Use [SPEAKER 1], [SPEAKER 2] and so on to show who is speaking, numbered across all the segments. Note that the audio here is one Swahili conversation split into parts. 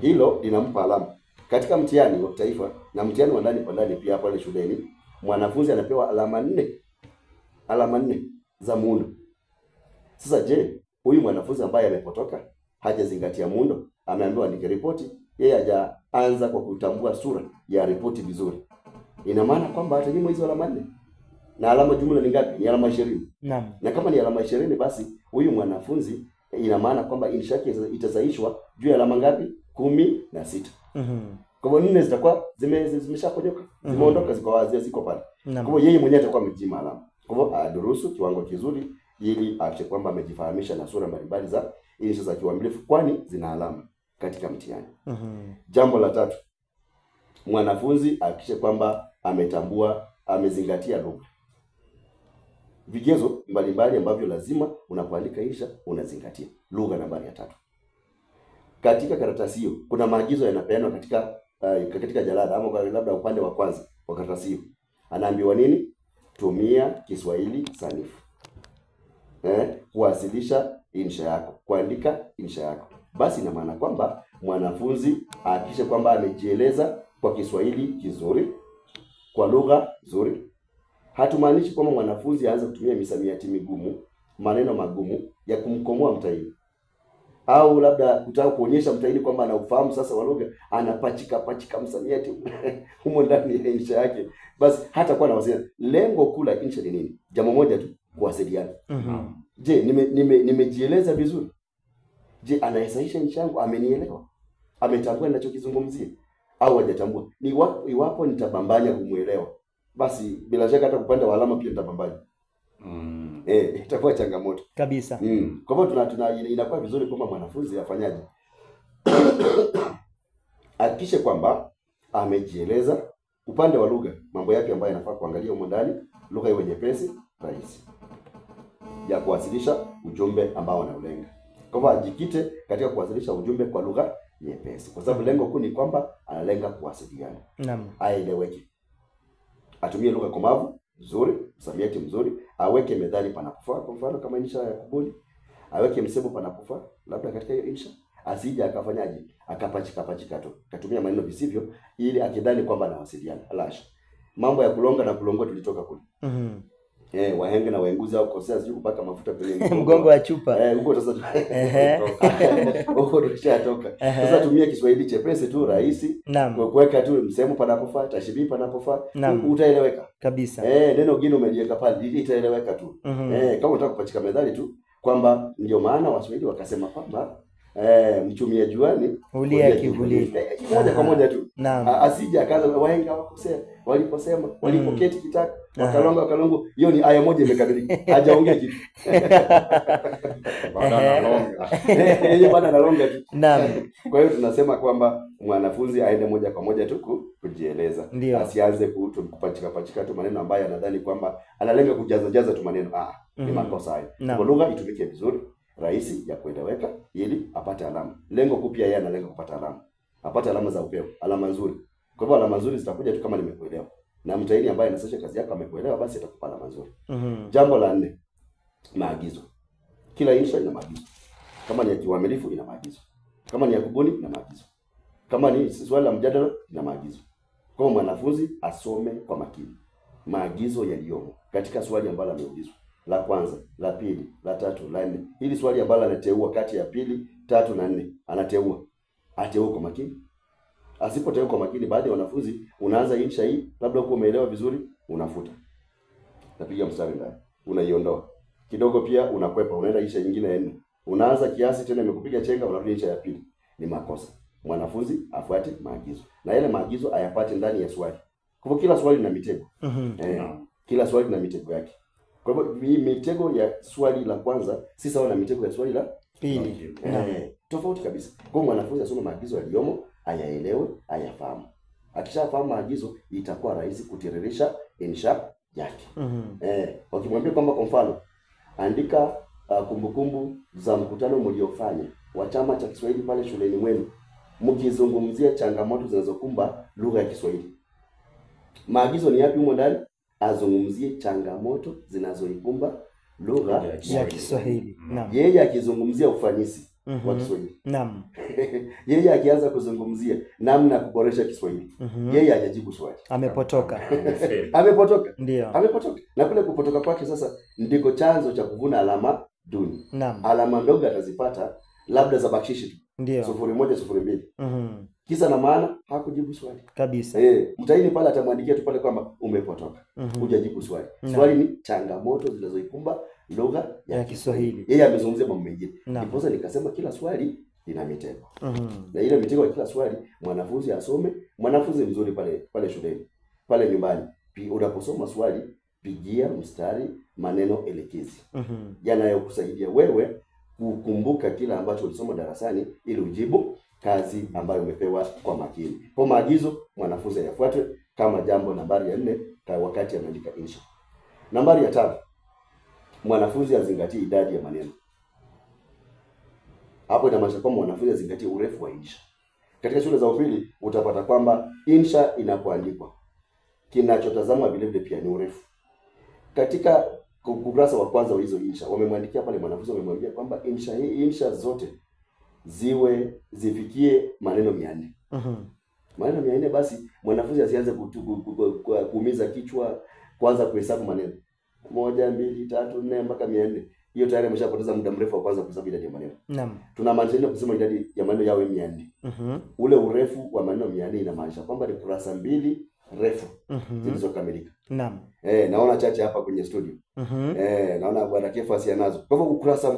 [SPEAKER 1] Hilo linampa alama. Katika mtihani wa taifa na mtihani wa ndani kwa ndani pia pale shuleni, mwanafunzi anapewa alama 4. Alama 4 za muundo. Sasa je, huyu mwanafunzi ambaye amepotoka, hajazingatia muundo, ameambiwa andike ripoti, yeye hajaanza kwa kutambua sura ya ripoti vizuri, ina maana kwamba atanyimwa hizo alama 4. Na alama jumla ni ngapi? Ni alama 20.
[SPEAKER 2] Naam.
[SPEAKER 1] Na kama ni alama 20, basi huyu mwanafunzi ina maana kwamba insha yake itasaishwa juu ya alama ngapi? 16. Kwa hivyo 4 zitakuwa zimeshaponyoka, zimeondoka, ziko wazi, ziko pale. Kwa hivyo yeye mwenyewe atakuwa amejima alama. Kwa hivyo adurusu kiwango kizuri ili ahakikishe kwamba amejifahamisha na sura mbalimbali za insha za kiuamilifu, kwani zina alama katika mtihani. Jambo la 3, mwanafunzi ahakikishe kwamba ametambua, amezingatia lugha. Vigezo mbalimbali ambavyo lazima unapoandika insha unazingatia. Lugha nambari ya 3. Katika karatasi hiyo kuna maagizo yanapeanwa katika jalada ama labda upande wa kwanza wa karatasi hiyo. Anaambiwa nini? Tumia Kiswahili sanifu. Kuwasilisha insha yako, kuandika insha yako. Basi ina maana kwamba mwanafunzi ahakikishe kwamba amejieleza kwa Kiswahili kizuri, kwa lugha nzuri. Hatumaanishi kwamba mwanafunzi aanze kutumia misamiati migumu, maneno magumu ya kumkomoa mtahini. Au labda kutaka kuonyesha mtahini kwamba anaufahamu sasa wa lugha, anapachika msamiati humo ndani ya insha yake. Basi hata kwa nawasiliana. Lengo kuu la insha ni nini? Jambo moja tu, kuwasiliana. Je, nimejieleza vizuri? Je, anayesahisha insha yangu amenielewa? Ametambua ninachokizungumzia au hajatambua? Ni iwapo nitabambanya kumuelewa, basi bila shaka hata upande wa alama pia nitabambanya. Itakuwa changamoto
[SPEAKER 2] kabisa.
[SPEAKER 1] Kwa hivyo inakuwa vizuri kwamba mwanafunzi afanyaje? Hakikishe kwamba amejieleza. Upande wa lugha, mambo yapi ambayo yanafaa kuangalia huko ndani? Lugha iwe nyepesi, rahisi ya kuwasilisha ujumbe ambao anaulenga. Kwa hivyo ajikite katika kuwasilisha ujumbe kwa lugha nyepesi, kwa sababu lengo kuu ni kwamba analenga kuwasiliana.
[SPEAKER 2] Naam.
[SPEAKER 1] Aeleweke. Atumie lugha komavu nzuri, msamiati mzuri, aweke methali panapofaa. Kwa mfano kama insha ya kubuni, aweke msemo panapofaa labda katika hiyo insha. Asije akafanyaje? Akapachika tu. Katumia maneno visivyo ili akidhani kwamba anawasiliana. Alasha. Mambo ya kulonga na kulongoa tulitoka kule. Wahenge na waenguzi au kosea siju kupaka mafuta kwenye
[SPEAKER 2] mgongo wa chupa.
[SPEAKER 1] Huko sasa. Huko tulishatoka. Sasa tumia Kiswahili chepesi tu, rahisi. Kuweka tu msemo panapofaa, tashbihi panapofaa, utaeleweka kabisa. Neno gino umeliweka pale, itaeleweka tu. Kama unataka kupachika methali tu kwamba ndio maana Waswahili wakasema kwamba mchumia juani
[SPEAKER 2] ulia kivulini.
[SPEAKER 1] Moja kwa moja tu. Asije akaanza wahenga wakosea, waliposema, walipoketi kitaka, wakalongo. Hiyo ni aya moja imekamilika. Hajaongea kitu. Bana analonga tu.
[SPEAKER 2] Naam.
[SPEAKER 1] Kwa hiyo tunasema kwamba mwanafunzi aende moja kwa moja tu kujieleza. Asianze kupachika tu maneno ambayo anadhani kwamba analenga kujaza tu maneno. Ni makosa hayo. Kwa lugha itumike vizuri, rahisi ya kueleweka ili apate alama. Lengo kuu pia yeye analenga kupata alama. Apate alama za upeo, alama nzuri. Kwa hivyo alama nzuri zitakuja tu kama nimekuelewa. Na mtahini ambaye anasasha kazi yako amekuelewa, basi atakupa alama nzuri. Jambo la 4, maagizo. Kila insha ina maagizo. Kama ni ya kiuamilifu ina maagizo. Kama ni ya kubuni ina maagizo. Kama ni swali la mjadala ina maagizo. Kwa mwanafunzi asome kwa makini maagizo yaliyomo katika swali ambalo ameulizwa. La kwanza, la pili, la tatu, la 4. Hili swali ambalo anateua kati ya 2, 3 na 4, anateua. Ateue kwa makini. Asipoteua kwa makini, baadhi ya wanafunzi unaanza insha hii, labda uko umeelewa vizuri, unafuta. Napiga mstari ndani, unaiondoa. Kidogo pia unakwepa, unaenda insha nyingine ya 4. Unaanza kiasi tena imekupiga chenga, unarudi insha ya 2. Ni makosa. Mwanafunzi afuate maagizo. Na yale maagizo ayapate ndani ya swali. Kwa hivyo kila swali lina mitego. Kila swali lina mitego yake. Kwa hivyo hii mitego ya swali la kwanza si sawa na mitego ya swali la pili. Tofauti kabisa. Kwa hiyo mwanafunzi asome maagizo yaliyomo, ayaelewe, ayafahamu. Akishafahamu maagizo, itakuwa rahisi kutiririsha insha yake. Wakimwambia kwamba kwa mfano andika kumbukumbu za mkutano mliofanya wa chama cha Kiswahili pale shuleni mwenu, mkizungumzia changamoto zinazokumba lugha ya Kiswahili. Maagizo ni yapi humo ndani? Azungumzie changamoto zinazoikumba lugha
[SPEAKER 2] ya Kiswahili.
[SPEAKER 1] Yeye akizungumzia ufanisi, wa Kiswahili.
[SPEAKER 2] Naam.
[SPEAKER 1] Yeye akianza kuzungumzia namna ya kuboresha Kiswahili, yeye hajajibu swali.
[SPEAKER 2] Amepotoka.
[SPEAKER 1] Amepotoka.
[SPEAKER 2] Ndio.
[SPEAKER 1] Amepotoka. Na kule kupotoka kwake sasa ndiko chanzo cha kuvuna alama duni.
[SPEAKER 2] Naam.
[SPEAKER 1] Alama ndogo atazipata labda za bakshishi tu.
[SPEAKER 2] Ndio.
[SPEAKER 1] 0.1 0.2. Kisa na maana hakujibu swali.
[SPEAKER 2] Kabisa.
[SPEAKER 1] Mtaini pale atamwandikia tu pale kwamba umepotoka. Hujajibu swali. Swali ni changamoto zinazoikumba lugha ya Kiswahili. Yeye amezungumzia mambo mengine. Ndipo nikasema kila swali lina mitego. Na ile mitego ya kila swali mwanafunzi asome, mwanafunzi mzuri pale shuleni, pale nyumbani. Unaposoma swali pigia mstari maneno elekezi. Yanayokusaidia wewe kukumbuka kila ambacho ulisoma darasani ili ujibu kazi ambayo umepewa kwa makini. Kwa maagizo mwanafunzi yafuate kama jambo nambari ya 4 wakati anaandika insha. Nambari ya 5, mwanafunzi azingatie idadi ya maneno. Hapo inamaanisha kwamba mwanafunzi azingatie urefu wa insha. Katika shule za upili utapata kwamba insha inapoandikwa kinachotazamwa vile vile pia ni urefu. Katika ukurasa wa kwanza wa hizo insha wamemwandikia pale mwanafunzi, wamemwambia kwamba insha zote zifikie maneno 400. Maneno 400, basi mwanafunzi asianze kuumiza kichwa kwanza kuhesabu maneno 1 2 3 4 mpaka 400. Hiyo tayari ameshapoteza muda mrefu wa kwanza kuhesabu idadi ya maneno. Naam. Tunamaanisha kusema idadi ya maneno yawe 400. Ule urefu wa maneno 400 inamaanisha kwamba ni kurasa 2 refu zilizokamilika. Naam. Naona chache hapa kwenye studio. Naona bwana Kefasi anazo. Kwa hivyo ukurasa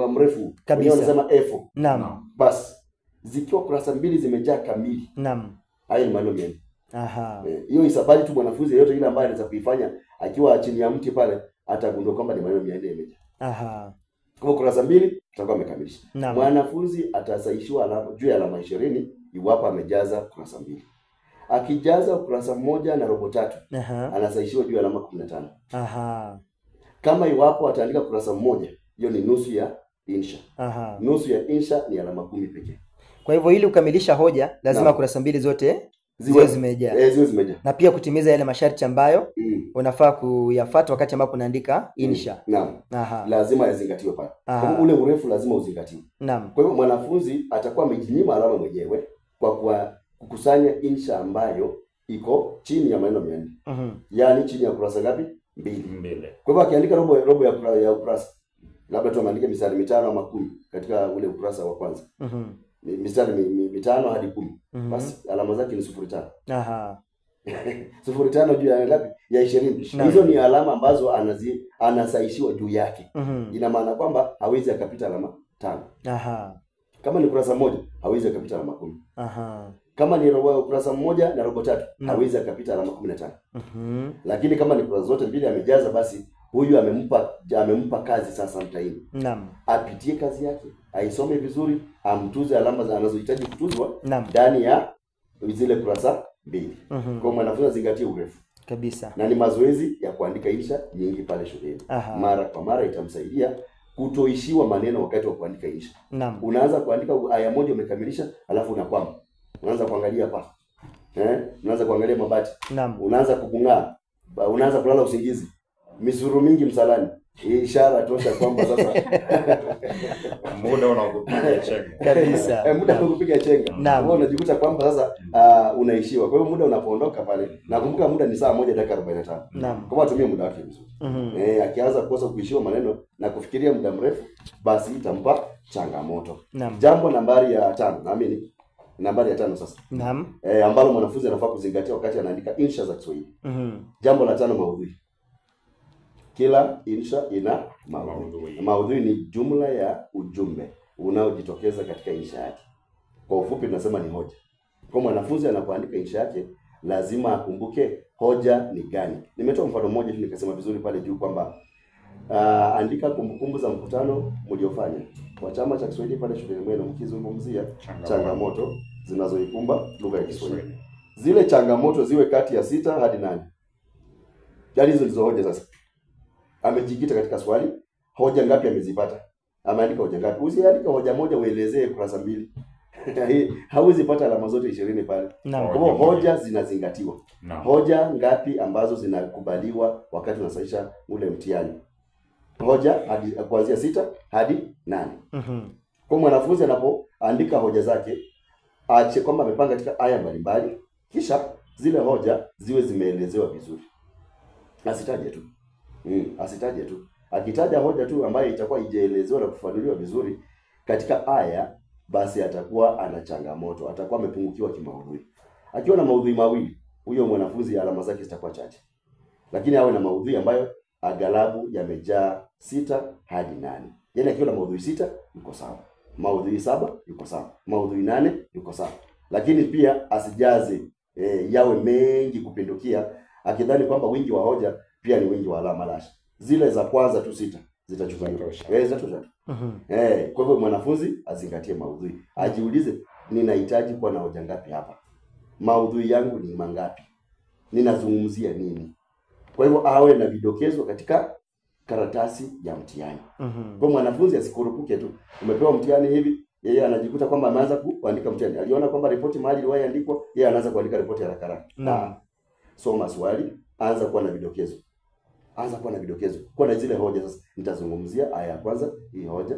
[SPEAKER 1] mrefu kabisa unasema F. Naam. Basi zikiwa kurasa 2 zimejaa kamili. Naam. Hayo ni maneno 400. Aha. Hiyo isabali tu mwanafunzi yeyote ile ambaye anaweza kuifanya akiwa chini ya mti pale atagundua kwamba ni maneno 400 yamejaa. Aha. Kwa kurasa 2 tutakuwa amekamilisha. Mwanafunzi atasaishiwa alama juu ya alama 20 iwapo amejaza kurasa 2. Akijaza ukurasa 1.3 anasaishiwa juu ya alama 15. Aha. Kama iwapo ataandika kurasa 1, hiyo ni nusu ya insha. Aha. Nusu ya insha ni alama 10 pekee.
[SPEAKER 2] Kwa hivyo ili ukamilisha hoja lazima kurasa 2 zote ziwe zimejaa.
[SPEAKER 1] Ziwe zimejaa.
[SPEAKER 2] Na pia kutimiza yale masharti ambayo unafaa kuyafuata wakati ambapo unaandika insha.
[SPEAKER 1] Naam. Lazima yazingatiwe pale. Kwa ule urefu lazima uzingatiwe. Naam. Kwa hivyo mwanafunzi atakuwa amejinyima alama mwenyewe kwa kukusanya insha ambayo iko chini ya maneno 400. Yaani chini ya kurasa ngapi? 2. Kwa hivyo akiandika robo ya ukurasa, labda tu ameandika mistari 5 ama 10 katika ule ukurasa wa kwanza. Mistari 5 hadi 10. Basi alama zake ni 0.5. Aha. 0.5 juu ya ngapi? Ya 20. Hizo ni alama ambazo anasaishiwa juu yake. Ina maana kwamba hawezi akapita alama 5. Aha. Kama ni kurasa 1 hawezi akapita alama 10. Aha. Kama ni kurasa 1.3 hawezi akapita alama 15. Lakini kama ni kurasa zote mbili amejaza, basi huyu amempa kazi sasa mtaini. Naam. Apitie kazi yake, aisome vizuri, amtuze alama anazohitaji kutuzwa ndani ya zile kurasa 2. Kwa mwanafunzi azingatie urefu
[SPEAKER 2] kabisa.
[SPEAKER 1] Na ni mazoezi ya kuandika insha nyingi pale shuleni. Mara kwa mara itamsaidia kutoishiwa maneno wakati wa kuandika insha. Naam. Unaanza kuandika aya moja umekamilisha, alafu unakwama. Unaanza kuangalia hapa. Unaanza kuangalia mabati. Naam. Unaanza kubungaa. Unaanza kulala usingizi. Misuru mingi msalani. Ishara tosha kwamba sasa
[SPEAKER 3] muda unakupiga chenga.
[SPEAKER 2] Kabisa.
[SPEAKER 1] Muda unakupiga chenga. Wewe unajikuta kwamba sasa unaishiwa. Kwa hiyo muda unapoondoka pale, nakumbuka muda ni saa 1 dakika 45. Naam. Kwa atumie muda wake vizuri. Akianza kukosa kuishiwa maneno na kufikiria muda mrefu, basi itampa changamoto. Jambo nambari ya 5, naamini nambari ya 5 sasa.
[SPEAKER 2] Naam.
[SPEAKER 1] Ambalo mwanafunzi anafaa kuzingatia wakati anaandika insha za Kiswahili. Jambo la 5, maudhui. Kila insha ina maudhui. Maudhui ni jumla ya ujumbe unaojitokeza katika insha yake. Kwa ufupi tunasema ni hoja. Kwa mwanafunzi anapoandika insha yake lazima akumbuke hoja ni gani. Nimetoa mfano mmoja tu nikasema vizuri pale juu kwamba andika kumbukumbu za mkutano mliofanya kwa chama cha Kiswahili pale shuleni mwenu mkizungumzia changamoto zinazoikumba lugha ya Kiswahili. Zile changamoto ziwe kati ya 6 hadi 8. Yaani hizo ndizo hoja sasa. Amejikita katika swali, hoja ngapi amezipata? Ameandika hoja ngapi? Usiandike hoja moja uelezee kurasa 2. Hauwezi pata alama zote 20 pale. Kwa hivyo hoja zinazingatiwa. Hoja ngapi ambazo zinakubaliwa wakati unasahisha ule mtihani? Hoja hadi kuanzia 6 hadi 8. Kwa mwanafunzi anapoandika hoja zake, aache kwamba amepanga katika aya mbalimbali, kisha zile hoja ziwe zimeelezewa vizuri. Asitaje tu. Asitaje tu. Akitaja hoja tu ambayo itakuwa ijaelezewa na kufafanuliwa vizuri katika aya, basi atakuwa ana changamoto, atakuwa amepungukiwa kimaudhui. Akiwa na maudhui mawili, huyo mwanafunzi alama zake zitakuwa chache. Lakini awe na maudhui ambayo aghalabu yamejaa 6 hadi 8. Yaani akiwa na maudhui 6 yuko sawa. Maudhui 7 yuko sawa. Maudhui 8 yuko sawa. Lakini pia asijaze yawe mengi kupindukia, akidhani kwamba wingi wa hoja pia ni wingi wa alama. Lasha. Zile za kwanza tu 6 zitachukuliwa. Zitatosha. Kwa hivyo mwanafunzi azingatie maudhui. Ajiulize, ninahitaji kuwa na hoja ngapi hapa? Maudhui yangu ni mangapi? Ninazungumzia nini? Kwa hivyo awe na vidokezo katika karatasi ya mtihani. Kwa mwanafunzi asikurupuke tu. Umepewa mtihani hivi, yeye anajikuta kwamba ameanza kuandika mtihani. Aliona kwamba ripoti mahali iliyoandikwa, yeye anaanza kuandika ripoti haraka haraka. Soma swali, anza kuwa na vidokezo. Kwa na zile hoja sasa. Nitazungumzia aya ya kwanza, hii hoja.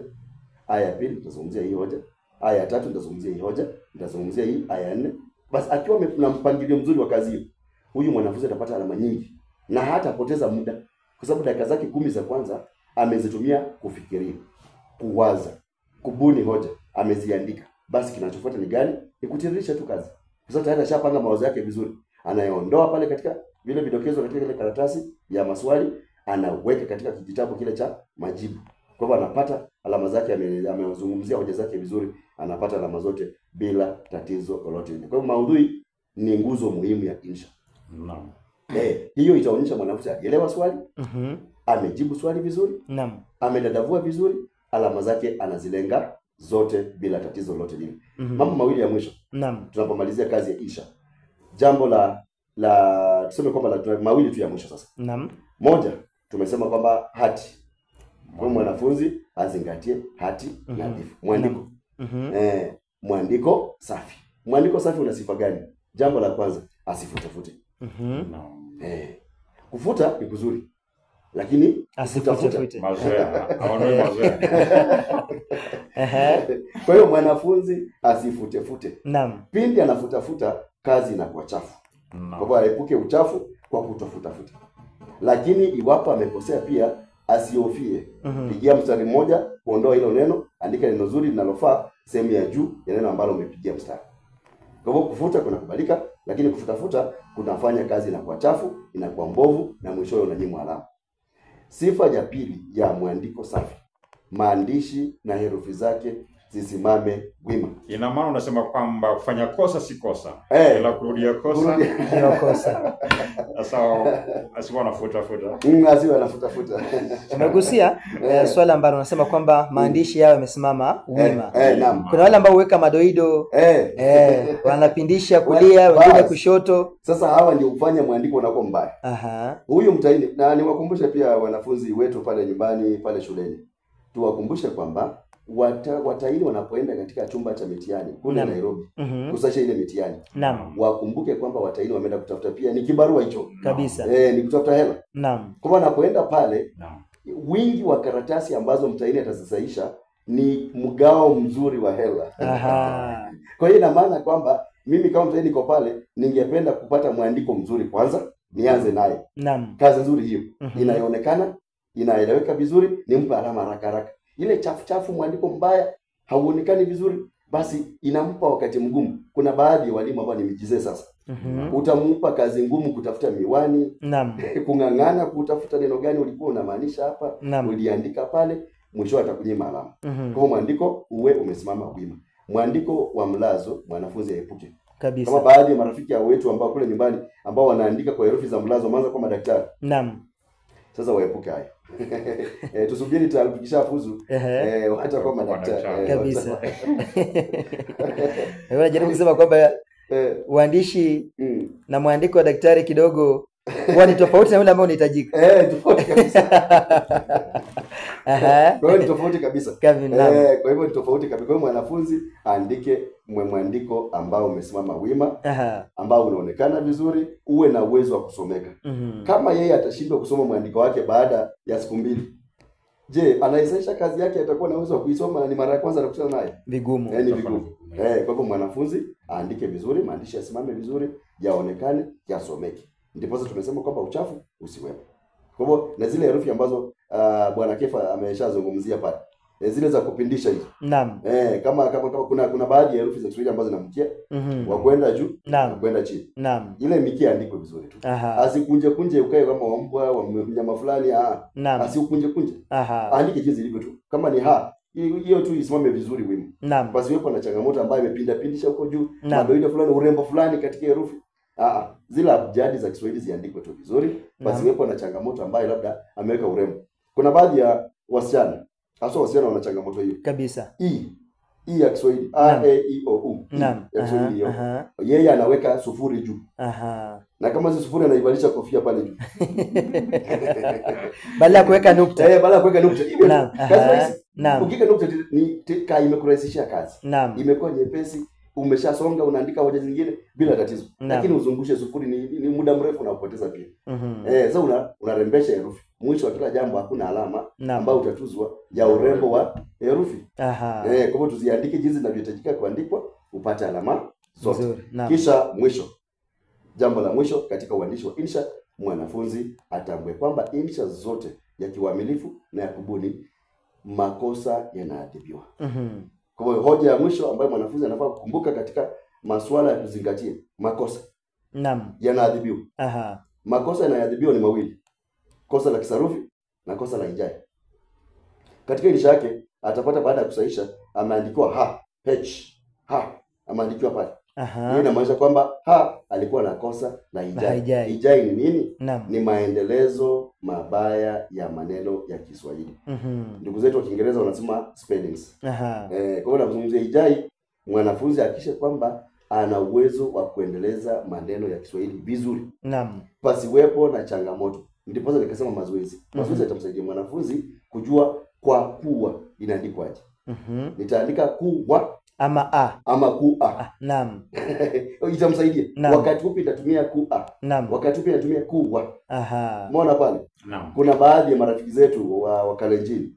[SPEAKER 1] Aya ya pili nitazungumzia hii hoja. Aya ya tatu nitazungumzia hii hoja. Nitazungumzia hii aya ya 4. Basi akiwa na mpangilio mzuri wa kazi hiyo, huyu mwanafunzi atapata alama nyingi na hata poteza muda, kwa sababu dakika zake 10 za kwanza amezitumia kufikiria, kuwaza, kubuni hoja, ameziandika. Basi kinachofuata ni gani? Ni kutiririsha tu kazi. Kwa sababu tayari ashapanga mawazo yake vizuri. Anayaondoa pale katika vile vidokezo katika ile karatasi ya maswali, anaweka katika kitabu kile cha majibu. Kwa hivyo anapata alama zake, amezungumzia hoja zake vizuri, anapata alama zote bila tatizo lolote. Kwa hivyo maudhui ni nguzo muhimu ya insha.
[SPEAKER 3] Naam.
[SPEAKER 1] Hiyo itaonyesha mwanafunzi alielewa swali, amejibu swali vizuri, amedadavua vizuri, alama zake anazilenga zote bila tatizo lolote lile. Mambo mawili ya mwisho. Tunapomalizia kazi ya insha. Jambo la tuseme kwamba mawili tu ya mwisho sasa. Moja, tumesema kwamba hati. Kwa mwanafunzi azingatie hati nadhifu. Mwandiko. Mwandiko safi. Mwandiko safi una sifa gani? Jambo la kwanza, asifute-fute. Kufuta ni kuzuri, lakini
[SPEAKER 2] asifute-fute.
[SPEAKER 3] Mazoea.
[SPEAKER 1] Kwa hiyo mwanafunzi asifute-fute. Pindi anafuta-futa, kazi inakuwa chafu. Kwa hivyo aepuke uchafu kwa kutofuta-futa. Lakini iwapo amekosea pia asihofie. Pigia mstari mmoja, kuondoa hilo neno, andika neno zuri linalofaa sehemu ya juu ya neno ambalo umepigia mstari. Kwa hivyo kufuta kunakubalika, lakini kufuta-futa kunafanya kazi inakuwa chafu, inakuwa mbovu na mwishowe unanyimwa alama. Sifa ya pili ya mwandiko safi. Maandishi na herufi zake zisimame wima.
[SPEAKER 3] Ina maana unasema kwamba kufanya kosa si kosa. Ila kurudia kosa
[SPEAKER 2] ndio kosa.
[SPEAKER 3] Sasa asiwe anafuta-futa.
[SPEAKER 1] Asiwe anafuta-futa.
[SPEAKER 2] Tumegusia swala ambalo unasema kwamba maandishi yao yamesimama wima.
[SPEAKER 1] Naam.
[SPEAKER 2] Kuna wale ambao huweka madoido, wanapindisha kulia, wengine kushoto.
[SPEAKER 1] Sasa hawa ndio kufanya mwandiko unakuwa mbaya. Huyu mtaini, na niwakumbushe pia wanafunzi wetu pale nyumbani, pale shuleni. Tuwakumbushe kwamba wataini wanapoenda katika chumba cha mitihani kule Nairobi kusasha ile mitihani, wakumbuke kwamba wataini wameenda kutafuta pia ni kibarua hicho
[SPEAKER 2] kabisa,
[SPEAKER 1] ni kutafuta hela. Kwa wanapoenda pale, wingi wa karatasi ambazo mtaini atazisaisha ni mgao mzuri wa hela. Kwa hiyo ina maana kwamba mimi kama mtaini niko pale, ningependa kupata mwandiko mzuri kwanza, nianze naye. Kazi nzuri hiyo inayoonekana, inaeleweka vizuri, nimpe alama haraka. Ile chafu mwandiko mbaya hauonekani vizuri, basi inampa wakati mgumu. Kuna baadhi ya walimu ambao nimejizee sasa. Utampa kazi ngumu kutafuta miwani, kung'ang'ana kutafuta neno gani ulikuwa unamaanisha hapa, uliandika pale, mwisho atakunyima alama. Kwa mwandiko uwe umesimama wima. Mwandiko wa mlazo mwanafunzi aepuke kabisa. Kama baadhi ya marafiki wetu ambao kule nyumbani ambao wanaandika kwa herufi za mlazo waanza kama daktari. Sasa waepuke hayo. Tusubiri tukishafuzu hata kama daktari
[SPEAKER 2] kabisa. Unajaribu kusema kwamba uandishi na mwandiko wa daktari kidogo huwa ni tofauti na yule ambao unahitajika.
[SPEAKER 1] Tofauti kabisa. Kwa hiyo ni tofauti kabisa. Kwa hivyo ni tofauti kabisa. Kwa hiyo mwanafunzi aandike mwandiko ambao umesimama wima, ambao unaonekana vizuri, uwe na uwezo wa kusomeka. Kama yeye atashindwa kusoma mwandiko wake baada ya siku 2, Je, anaisaiisha kazi yake atakuwa na uwezo wa kuisoma na ni mara ya kwanza anakutana naye?
[SPEAKER 2] Vigumu.
[SPEAKER 1] Yaani vigumu. Kwa hivyo mwanafunzi aandike vizuri, maandishi yasimame vizuri, yaonekane, yasomeke. Ndipo sasa tumesema kwamba uchafu usiwepo. Kwa hivyo na zile herufi ambazo Bwana Kefa ameshazungumzia pale. Zile za kupindisha hizo.
[SPEAKER 2] Naam.
[SPEAKER 1] Kama kuna baadhi ya herufi za Kiswahili ambazo zina mkia wa kwenda juu na kwenda chini.
[SPEAKER 2] Naam.
[SPEAKER 1] Ile mikia andikwe vizuri tu. Asikunje kunje ukae kama wambwa wa mnyama fulani. Asikunje kunje. Andike jinsi ilivyo tu. Kama ni hiyo tu isimame vizuri wima.
[SPEAKER 2] Naam.
[SPEAKER 1] Pasiwepo na changamoto ambayo imepinda pindisha huko juu, madoido fulani, urembo fulani katika herufi. Zile abjadi za Kiswahili ziandikwe tu vizuri, pasiwepo na changamoto ambayo labda ameweka urembo. Kuna baadhi ya wasichana, hasa wasichana wana changamoto hiyo.
[SPEAKER 2] Kabisa.
[SPEAKER 1] Ya Kiswahili A E I O U.
[SPEAKER 2] Naam.
[SPEAKER 1] Ya Kiswahili hiyo. Yeye anaweka sufuri juu. Na kama hizo sufuri anaivalisha kofia pale juu.
[SPEAKER 2] Badala ya kuweka nukta.
[SPEAKER 1] Badala ya kuweka nukta.
[SPEAKER 2] Naam.
[SPEAKER 1] Ukika nukta ni imekurahisishia kazi.
[SPEAKER 2] Naam.
[SPEAKER 1] Imekuwa nyepesi, umeshasonga unaandika hoja zingine bila tatizo. Lakini uzungushe sufuri ni muda mrefu na upoteza pia. Sasa unarembesha herufi. Mwisho wa kila jambo hakuna alama ambayo utatuzwa ya urembo wa herufi. Kwa hivyo tuziandike jinsi zinavyohitajika kuandikwa, upate alama zote. Kisha mwisho. Jambo la mwisho katika uandishi wa insha, mwanafunzi atambue kwamba insha zote ya kiuamilifu na ya kubuni makosa yanaadhibiwa. Kwa hivyo hoja ya mwisho ambayo mwanafunzi anafaa kukumbuka katika masuala ya kuzingatia, makosa yanaadhibiwa. Makosa yanaadhibiwa ni mawili. Kosa la kisarufi na kosa la hijai. Katika insha yake atapata baada ya kusahisha ameandikiwa ameandikiwa pale. Hiyo inamaanisha kwamba alikuwa na kosa la hijai. Hijai ni nini? Ni maendelezo mabaya ya maneno ya Kiswahili. Ndugu zetu wa Kiingereza wanasema spellings. Kwa hiyo nazungumzia hijai, mwanafunzi hakikishe kwamba ana uwezo wa kuendeleza maneno ya Kiswahili vizuri. Pasiwepo na changamoto. Ndipo nikasema mazoezi. Mazoezi yatamsaidia mwanafunzi kujua kwa kuwa inaandikwaje. Nitaandika kuwa ama kuwa. Itamsaidia. Wakati upi nitatumia kuwa. Wakati upi nitatumia kuwa. Umeona pale? Kuna baadhi ya marafiki zetu wa Kalenjin.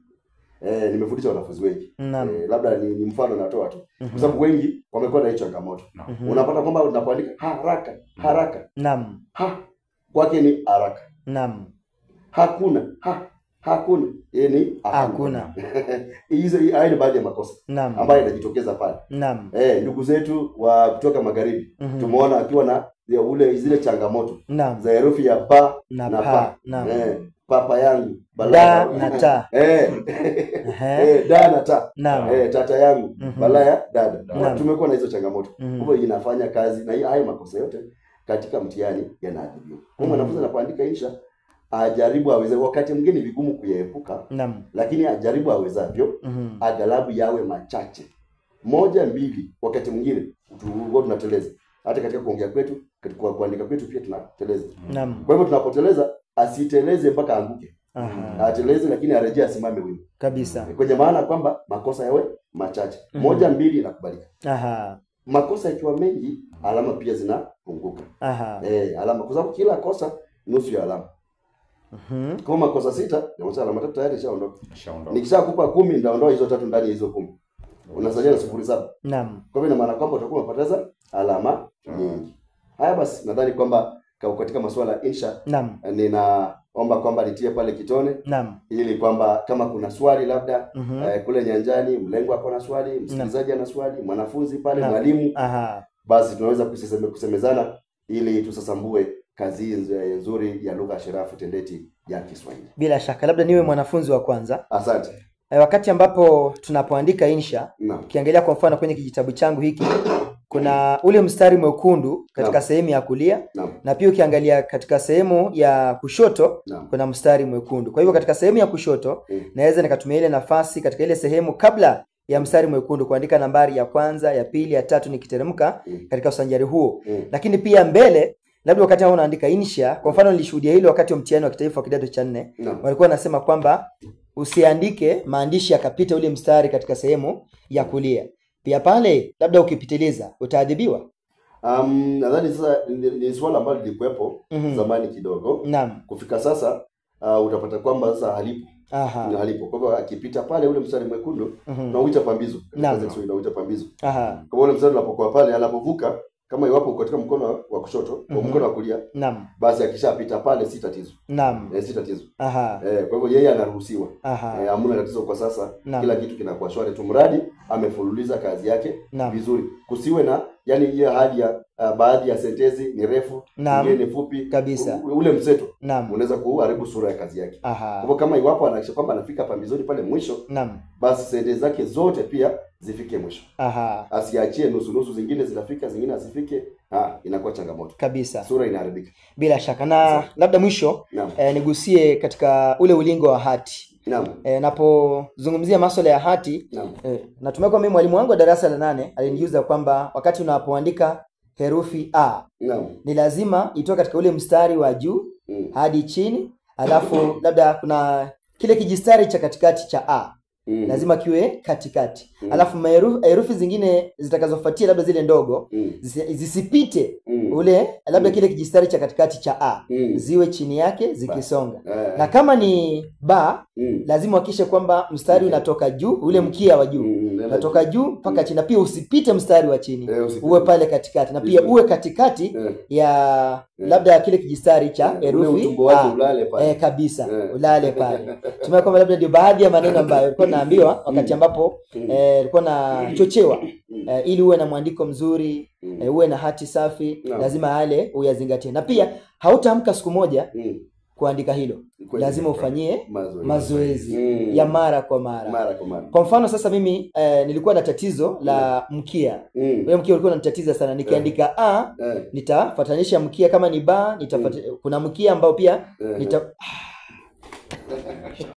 [SPEAKER 1] Nimefundisha wanafunzi wengi. Labda ni mfano natoa tu. Kwa sababu wengi wamekuwa na hiyo changamoto. Unapata kwamba unapoandika haraka. Kwake ni haraka. Hakuna ni hakuna. Hizo ni baadhi ya makosa ambayo yanajitokeza pale. Ndugu zetu wa kutoka magharibi tumeona akiwa na zile changamoto za herufi ya ba na pa. Papa yangu
[SPEAKER 2] da na ta.
[SPEAKER 1] Da na ta. Tata yangu balaya dada. Tumekuwa na hizo changamoto. Kwa hivyo inafanya kazi na hayo makosa yote katika mtihani yanaadhibiwa. Kwa mwanafunzi anapoandika insha ajaribu aweze, wakati mwingine vigumu kuyaepuka, lakini ajaribu awezavyo, aghalabu yawe machache. 1, 2, wakati mwingine tunateleza. Hata katika kuongea kwetu, katika kuandika kwetu pia tunateleza. Kwa hivyo tunapoteleza asiteleze mpaka anguke. Ateleze lakini arejea asimame wima.
[SPEAKER 2] Kabisa.
[SPEAKER 1] Kwenye maana kwamba makosa yawe machache. 1, 2 inakubalika. Makosa ikiwa mengi, alama pia zinapunguka. Alama kwa sababu kila kosa nusu ya alama. Kama makosa 6, na alama 3 tayari ishaondoka. Nikishakupa 10 nitaondoa hizo 3 ndani ya hizo 10. Unasalia na 0.7. Kwa hivyo ina maana kwamba utakuwa umepoteza alama nyingi. Haya basi, nadhani kwamba katika masuala ya insha ninaomba kwamba nitie pale kitone ili kwamba kama kuna swali labda kule nyanjani, mlengo ako na swali, msikilizaji ana swali, mwanafunzi pale, mwalimu, basi tunaweza kusemezana ili tusasambue kazi nzuri ya lugha sharafu tendeti ya Kiswahili.
[SPEAKER 2] Bila shaka, labda niwe mwanafunzi wa kwanza.
[SPEAKER 1] Asante.
[SPEAKER 2] Wakati ambapo tunapoandika insha, ukiangalia kwa mfano kwenye kijitabu changu hiki kuna ule mstari mwekundu katika sehemu ya kulia na pia ukiangalia katika sehemu ya kushoto kuna mstari mwekundu. Kwa hivyo katika sehemu ya kushoto naweza nikatumia ile nafasi katika ile sehemu kabla ya mstari mwekundu kuandika nambari ya kwanza, ya pili, ya tatu nikiteremka katika usanjari huo. Lakini pia mbele, labda wakati hao unaandika insha, kwa mfano nilishuhudia hilo wakati wa mtihani wa kitaifa wa kidato cha 4, walikuwa wanasema kwamba usiandike maandishi yakapita ule mstari katika sehemu ya kulia. Pia pale labda ukipitiliza utaadhibiwa.
[SPEAKER 1] Nadhani sasa ni swala ambalo lilikuwepo zamani kidogo.
[SPEAKER 2] Naam.
[SPEAKER 1] Kufika sasa utapata kwamba sasa halipo. Na halipo. Kwa hivyo akipita pale ule mstari mwekundu tunauita pambizo. Tunauita pambizo. Kwa ule mstari unapokuwa pale anapovuka, kama iwapo uko katika mkono wa kushoto au mkono wa kulia, basi akishapita pale si tatizo. Si tatizo. Kwa hivyo yeye anaruhusiwa. Hamna tatizo kwa sasa. Kila kitu kinakuwa shwari tu mradi amefululiza kazi yake vizuri. Kusiwe na yani hiyo hali ya baadhi ya sentensi ni refu, nyingine ni fupi
[SPEAKER 2] kabisa.
[SPEAKER 1] Ule mseto unaweza kuharibu sura ya kazi yake. Kwa hivyo kama iwapo anahakikisha kwamba anafika pambizoni pale mwisho, basi sentensi zake zote pia zifike mwisho. Asiachie nusu zingine zinafika, zingine asifike. Inakuwa changamoto
[SPEAKER 2] kabisa.
[SPEAKER 1] Sura inaharibika.
[SPEAKER 2] Bila shaka. Na labda mwisho nigusie katika ule ulingo wa hati. Napozungumzia masuala ya hati, natumai kwa mimi mwalimu wangu wa darasa la 8 alinijuza kwamba wakati unapoandika herufi A, ni lazima itoke katika ule mstari wa juu hadi chini, alafu labda kuna kile kijistari cha katikati cha A. Lazima kiwe katikati. Alafu herufi zingine zitakazofuatia labda zile ndogo zisipite ule labda kile kijistari cha katikati cha A, ziwe chini yake zikisonga. Na kama ni ba, lazima uhakikishe kwamba mstari unatoka juu, ule mkia wa juu unatoka juu mpaka chini, na pia usipite mstari wa chini, uwe pale katikati, na pia uwe katikati ya labda kile kijistari cha herufi A. Kabisa, ulale pale. Tumia kwamba labda ndio baadhi ya maneno ambayo nilikuwa naambiwa wakati ambapo nilikuwa nachochewa ili uwe na mwandiko mzuri, uwe na hati safi, lazima yale uyazingatie. Na pia hautaamka siku moja kuandika hilo. Lazima ufanyie mazoezi ya mara kwa mara. Kwa mfano sasa mimi nilikuwa na tatizo la mkia. Ule mkia ulikuwa unanitatiza sana. Nikiandika A, nitafatanisha mkia, kama ni ba, kuna mkia ambao pia